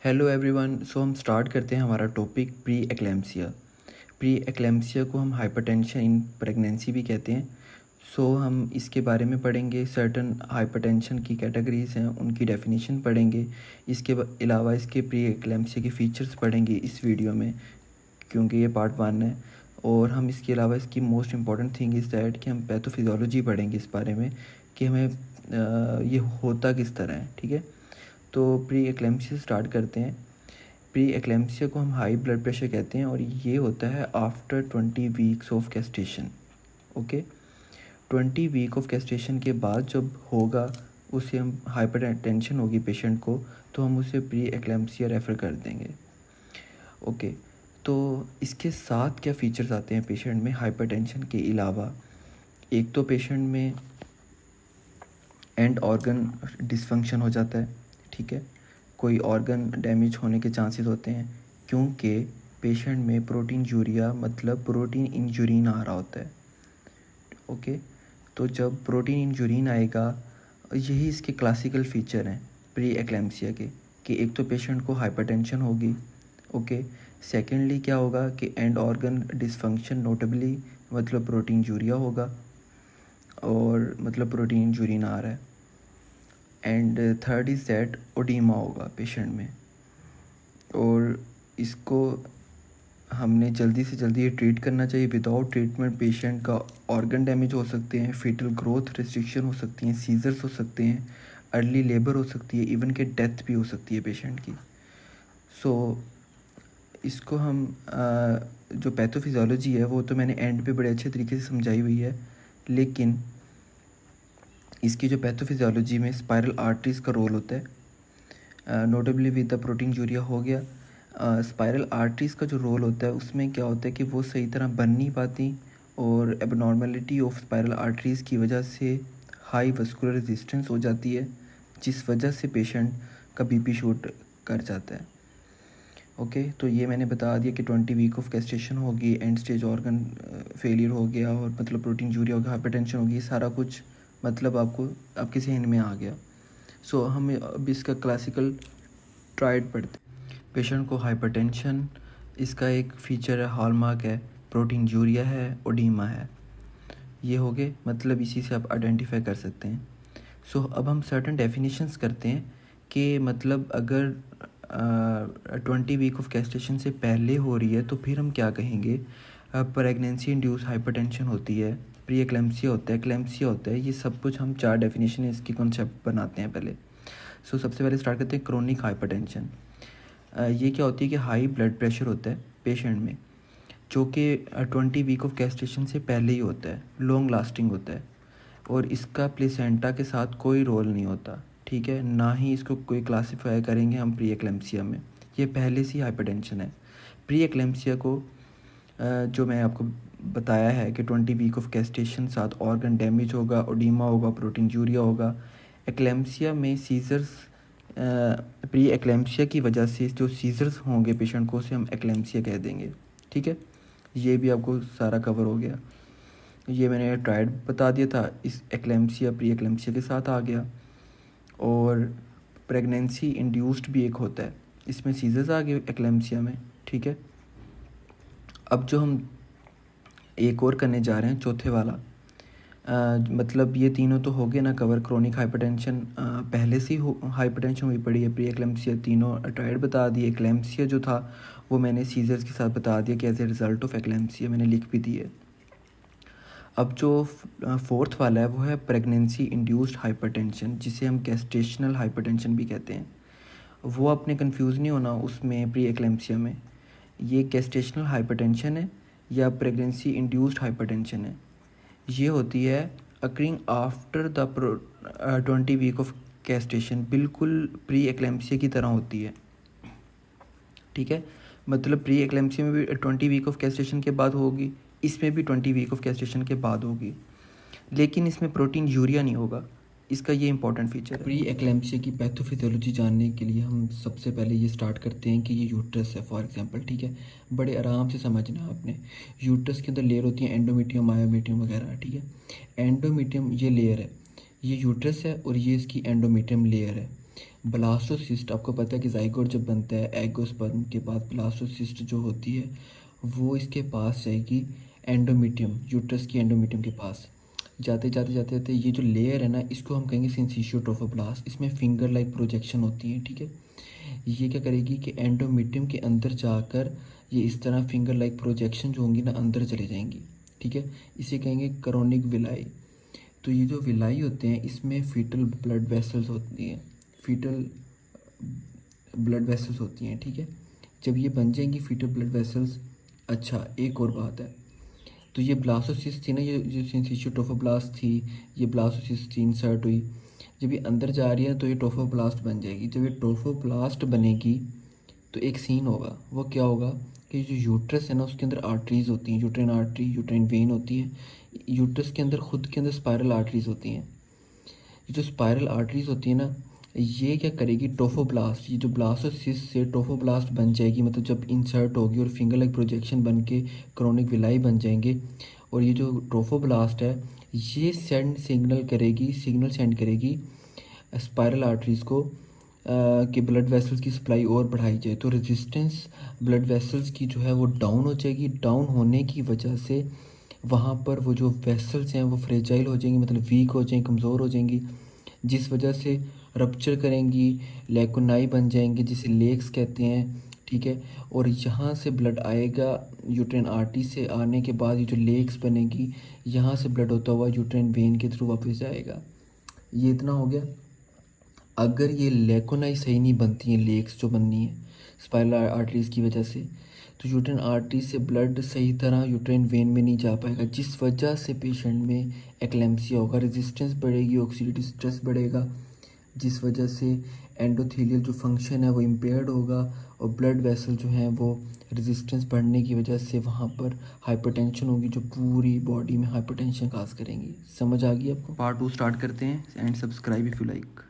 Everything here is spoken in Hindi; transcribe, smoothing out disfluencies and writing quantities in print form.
Hello everyone. सो हम स्टार्ट करते हैं हमारा topic pre eclampsia. Pre eclampsia को हम हाइपरटेंशन इन प्रेगनेंसी भी कहते हैं। सो हम इसके बारे में पढ़ेंगे, सर्टन हाइपरटेंशन की कैटेगरीज़ हैं उनकी डेफिनेशन पढ़ेंगे। इसके अलावा इसके प्री एक्लेम्पसिया के फीचर्स पढ़ेंगे इस वीडियो में, क्योंकि ये पार्ट 1 है। और हम इसके अलावा इसकी most important thing is that कि हम पैथोफिजियोलॉजी पढ़ेंगे इस बारे में कि हमें ये होता किस तरह है। ठीक है, तो प्री एक्लेम्पसिया स्टार्ट करते हैं। प्री एक्लेम्पसिया को हम हाई ब्लड प्रेशर कहते हैं और ये होता है after 20 weeks of gestation. Okay, 20 week of gestation के बाद जब होगा उसे हम हाइपरटेंशन होगी पेशेंट को, तो हम उसे प्री एक्लेम्पसिया रेफ़र कर देंगे। ओके, तो इसके साथ क्या फ़ीचर्स आते हैं पेशेंट में हाइपरटेंशन के अलावा? एक तो पेशेंट में एंड ऑर्गन डिसफंक्शन हो जाता है। ठीक है, कोई ऑर्गन डैमेज होने के चांसेस होते हैं क्योंकि पेशेंट में प्रोटीन यूरिया मतलब प्रोटीन इन यूरिन आ रहा होता है। ओके, तो जब प्रोटीन इन यूरिन आएगा, यही इसके क्लासिकल फीचर हैं प्री एक्लेम्पसिया के, कि एक तो पेशेंट को हाइपरटेंशन होगी। ओके, सेकेंडली क्या होगा कि एंड ऑर्गन डिसफंक्शन नोटेबली मतलब प्रोटीन यूरिया होगा और मतलब प्रोटीन यूरिन आ रहा है। एंड थर्ड इज़ दैट ओडीमा होगा पेशेंट में, और इसको हमने जल्दी से जल्दी ये ट्रीट करना चाहिए। विदाउट ट्रीटमेंट पेशेंट का ऑर्गन डैमेज हो सकते हैं, फीटल ग्रोथ रिस्ट्रिक्शन हो सकती हैं, सीजर्स हो सकते हैं, अर्ली लेबर हो सकती है, इवन के डेथ भी हो सकती है पेशेंट की। सो इसको हम जो पैथोफिजियोलॉजी है वो तो मैंने एंड पे बड़े अच्छे तरीके से समझाई हुई है, लेकिन इसकी जो पैथोफिजियोलॉजी में स्पाइरल आर्टरीज़ का रोल होता है, notably with the protein urea हो गया। स्पाइरल आर्टरीज़ का जो रोल होता है उसमें क्या होता है कि वो सही तरह बन नहीं पाती, और एबनॉर्मेलिटी ऑफ स्पाइरल आर्टरीज़ की वजह से हाई वस्कुलर रेजिस्टेंस हो जाती है, जिस वजह से पेशेंट का बीपी शूट कर जाता है। ओके, तो ये मैंने बता दिया कि 20 वीक ऑफ गेस्टेशन होगी, एंड स्टेज ऑर्गन फेलियर हो गया और मतलब प्रोटीन यूरिया हो गया, हाइपरटेंशन होगी, सारा कुछ मतलब आपको आपके जहन में आ गया। सो हम अब इसका क्लासिकल ट्राइड पढ़ते हैं। पेशेंट को हाइपरटेंशन, इसका एक फीचर है, हॉलमार्क है, प्रोटीन यूरिया है, ओडीमा है। ये हो गए, मतलब इसी से आप आइडेंटिफाई कर सकते हैं। सो अब हम सर्टन डेफिनेशंस करते हैं कि मतलब अगर 20 वीक ऑफ गेस्टेशन से पहले हो रही है तो फिर हम क्या कहेंगे। प्रेगनेंसी इंड्यूस हाइपरटेंशन होती है, प्री एक्लेम्पसिया होता है, एक्लेम्पसिया होता है, ये सब कुछ हम 4 डेफिनेशन इसकी कॉन्सेप्ट बनाते हैं पहले। सो सबसे पहले स्टार्ट करते हैं क्रोनिक हाइपरटेंशन। ये क्या होती है कि हाई ब्लड प्रेशर होता है पेशेंट में, जो कि 20 वीक ऑफ गेस्टेशन से पहले ही होता है, लॉन्ग लास्टिंग होता है, और इसका प्लेसेंटा के साथ कोई रोल नहीं होता। ठीक है, ना ही इसको कोई क्लासीफाई करेंगे हम प्री एक्लेम्पसिया में, ये पहले से हाइपरटेंशन है। प्री एक्लेम्पसिया को जो मैं आपको बताया है कि 20 वीक ऑफ गेस्टेशन साथ ऑर्गन डैमेज होगा, ओडीमा होगा, प्रोटीन यूरिया होगा। एक्लेम्पसिया में सीजर्स, प्री एक्लेम्पसिया की वजह से जो सीजर्स होंगे पेशेंट को, उसे हम एक्लेम्पसिया कह देंगे। ठीक है, ये भी आपको सारा कवर हो गया। ये मैंने ट्राइड बता दिया था, इस एक्लेम्पसिया प्री एक्लेम्पसिया के साथ आ गया। और प्रेगनेंसी इंड्यूस्ड भी एक होता है, इसमें सीजर्स आ गए एक्लेम्पसिया में। ठीक है, अब जो हम एक और करने जा रहे हैं, चौथे वाला, मतलब ये तीनों तो हो गए ना कवर। क्रोनिक हाइपरटेंशन पहले से ही हाइपरटेंशन हुई पड़ी है, प्री एक्लेम्पसिया तीनों ट्राइड बता दिए। एक्लेम्पसिया जो था वो मैंने सीजर्स के साथ बता दिया कि as a result of eclampsia, मैंने लिख भी दी है। अब जो फोर्थ वाला है वो है प्रेगनेंसी इंड्यूस्ड हाइपरटेंशन, जिसे हम गेस्टेशनल हाइपरटेंशन भी कहते हैं। वो आपने कंफ्यूज नहीं होना उसमें प्री एक्लेम्पसिया में, ये गेस्टेशनल हाइपरटेंशन है या प्रेगनेंसी इंड्यूस्ड हाइपरटेंशन है। ये होती है occurring after the 20 week of gestation, बिल्कुल प्री एक्लेम्पसिया की तरह होती है। ठीक है, मतलब प्री एक्लेम्पसिया में भी 20 वीक ऑफ गेस्टेशन के बाद होगी, इसमें भी 20 वीक ऑफ गेस्टेशन के बाद होगी, लेकिन इसमें प्रोटीन यूरिया नहीं होगा। इसका ये इंपॉर्टेंट फीचर है। प्री एक्लेम्पसिया की पैथोफिजियोलॉजी जानने के लिए हम सबसे पहले ये स्टार्ट करते हैं कि ये यूट्रस है फॉर एग्जांपल। ठीक है, बड़े आराम से समझना आपने। यूट्रस के अंदर लेयर होती है एंडोमेट्रियम, मायोमेट्रियम वगैरह। ठीक है, एंडोमेट्रियम ये लेयर है, ये यूट्रस है और ये इसकी एंडोमेट्रियम लेयर है। ब्लास्टोसिस्ट, आपको पता है कि जाइगोट जब बनता है एगोस्पर्म के बाद ब्लास्टोसिस्ट जो होती है वो इसके पास जाएगी एंडोमीट्रियम, यूट्रस की एंडोमीट्रियम के पास। जाते जाते जाते जाते ये जो लेयर है ना, इसको हम कहेंगे सिंसिशियो ट्रोफोब्लास्ट। इसमें फिंगर लाइक प्रोजेक्शन होती है, ठीक है। ये क्या करेगी कि एंडोमीट्रियम के अंदर जाकर ये इस तरह फिंगर लाइक प्रोजेक्शन जो होंगी ना अंदर चले जाएंगी, ठीक है। इसे कहेंगे करोनिक विलाई। तो ये जो विलाई होते हैं इसमें फीटल ब्लड वेसल्स होती हैं, फीटल ब्लड वेसल्स होती हैं, ठीक है। जब ये बन जाएंगी फीटल ब्लड वेसल्स, अच्छा एक और बात है, तो ये ब्लास्टोसिस्ट थी ना, ये जो सिंसिशियो ट्रोफोब्लास्ट थी, ये ब्लास्टोसिस्ट इंसर्ट हुई, जब ये अंदर जा रही है तो ये ट्रोफोब्लास्ट बन जाएगी। जब ये ट्रोफोब्लास्ट बनेगी तो एक सीन होगा, वो क्या होगा कि जो यूट्रस है ना उसके अंदर आर्टरीज होती हैं, यूट्राइन आर्टरी, यूट्राइन वेन होती है। यूट्रस के अंदर खुद के अंदर स्पायरल आर्टरीज होती हैं। ये जो स्पायरल आर्टरीज होती है ना, ये क्या करेगी, ट्रोफोब्लास्ट, ये जो ब्लास्टोसिस्ट से ट्रोफोब्लास्ट बन जाएगी, मतलब जब इंसर्ट होगी और फिंगर लाइक प्रोजेक्शन बन के क्रोनिक विलाई बन जाएंगे। और ये जो ट्रोफोब्लास्ट है ये सिग्नल सेंड करेगी स्पायरल आर्टरीज को कि ब्लड वेसल्स की सप्लाई और बढ़ाई जाए। तो रेजिस्टेंस ब्लड वेसल्स की जो है वो डाउन हो जाएगी। डाउन होने की वजह से वहाँ पर वो जो वेसल्स हैं वो फ्रेजाइल हो जाएंगी, मतलब वीक हो जाएंगी, कमज़ोर हो जाएंगी, जिस वजह से रप्चर करेंगी, लेकुनाई बन जाएंगे जिसे लेक्स कहते हैं, ठीक है। और यहाँ से ब्लड आएगा यूट्राइन आर्टरी से, आने के बाद ये जो लेक्स बनेगी यहाँ से ब्लड होता हुआ यूट्राइन वेन के थ्रू वापस जाएगा। ये इतना हो गया। अगर ये लेकोनाई सही नहीं बनती हैं, लेक्स जो बननी है स्पाइरल आर्टरीज की वजह से, तो यूट्राइन आर्टरी से ब्लड सही तरह यूट्राइन वेन में नहीं जा पाएगा, जिस वजह से पेशेंट में एक्लेम्सिया होगा, रेजिस्टेंस बढ़ेगी, ऑक्सीडेटिव स्ट्रेस बढ़ेगा, जिस वजह से एंडोथेलियल जो फंक्शन है वो इम्पेयर्ड होगा। और ब्लड वेसल जो हैं वो रेजिस्टेंस बढ़ने की वजह से वहाँ पर हाइपरटेंशन होगी, जो पूरी बॉडी में हाइपरटेंशन काज करेंगी। समझ आ गई आपको? पार्ट 2 स्टार्ट करते हैं and subscribe if you like.